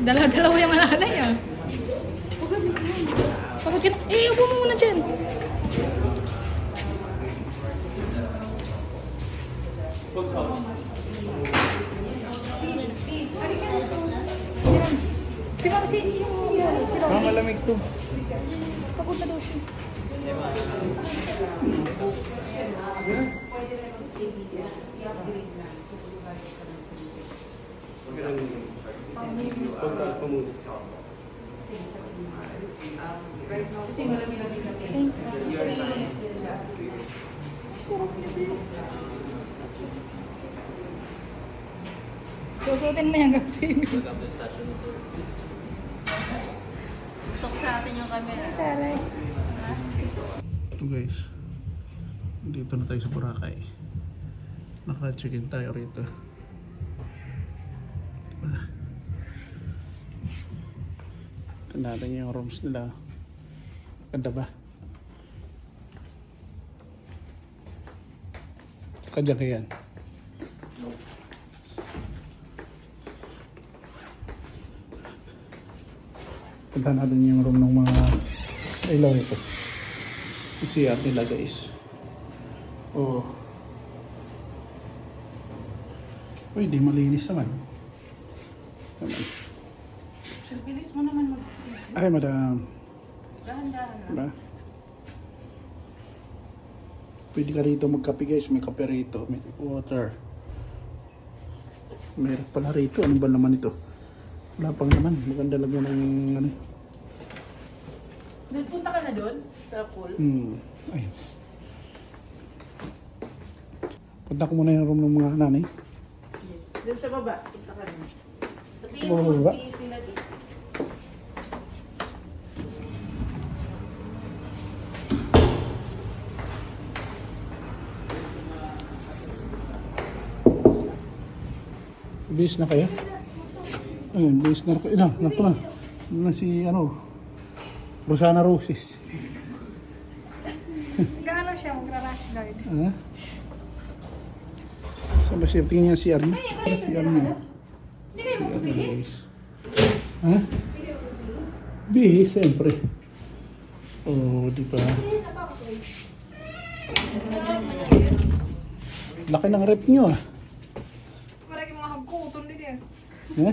Dala-dala ko yung malalay ah. Pagod ka na. Eh, upo mo muna dyan. Si Ma'am, si Robby. Malamig to. Pagod na daw siya. Susutin mo yung gag-swimming. Tok sa atin yung camera. Taray. Ito guys. Dito na tayo sa Boracay. Naka-check-in tayo rito. Diba? Ito natin yung rooms nila. Ganda ba? Kadya ka yan. Punta natin yung room ng mga ilaw ito. Yung CR nila guys. Oh. Uy, di malinis naman. Naman. Sir, bilis mo naman mag... Ay, madam. Dahan-dahan. Diba? Pwede ka rito magkape guys. May kape rito. May water. Meron pala rito. Ano ba naman ito? Wala pang naman. Maganda lagyan ng ano. Nagpunta ka na doon sa pool? Ay. Punta ko muna yung room ng mga nanay. Doon sa baba, punta ka na. Sabihin Baba, mo, baba. mag-iisi na dito. Base na kayo? Ayun, base na kayo. Ilan na. Na si ano, Rosana Roses. Gaano siya magra-rash guard? Ha? Saan ba siya? Tingnan niya si CR niya. Para CR niya. CR niya guys. Ha? Bihis, siyempre. Oh, di ba? Laki ng rep niyo ah. Marami mga hagkutol din yan. Ha?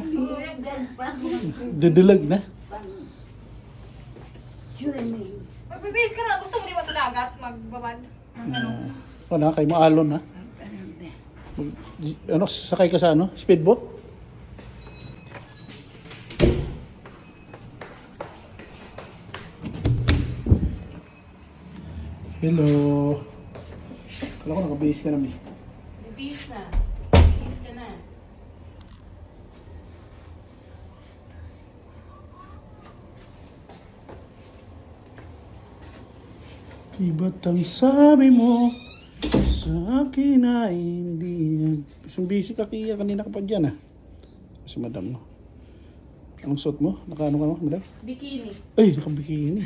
Didilag na. Magbibihis ka na. Gusto mo di ba sa dagat magbabad? O na, kay maalon ha. Ano, sakay ka sa ano? Speedboat? Hello. Kala ko nakabihis ka na, Bi. Bibis na. Bibis ka na. Iba't ang sabi mo sa akin ay hindi. Isang busy ka kaya kanina ka pa dyan ah. Si madam no. Anong suot mo? Nakaano ka mo, madam? Bikini. Ay, nakabikini.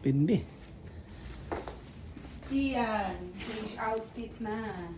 Pindi. Siyan. Fish outfit na.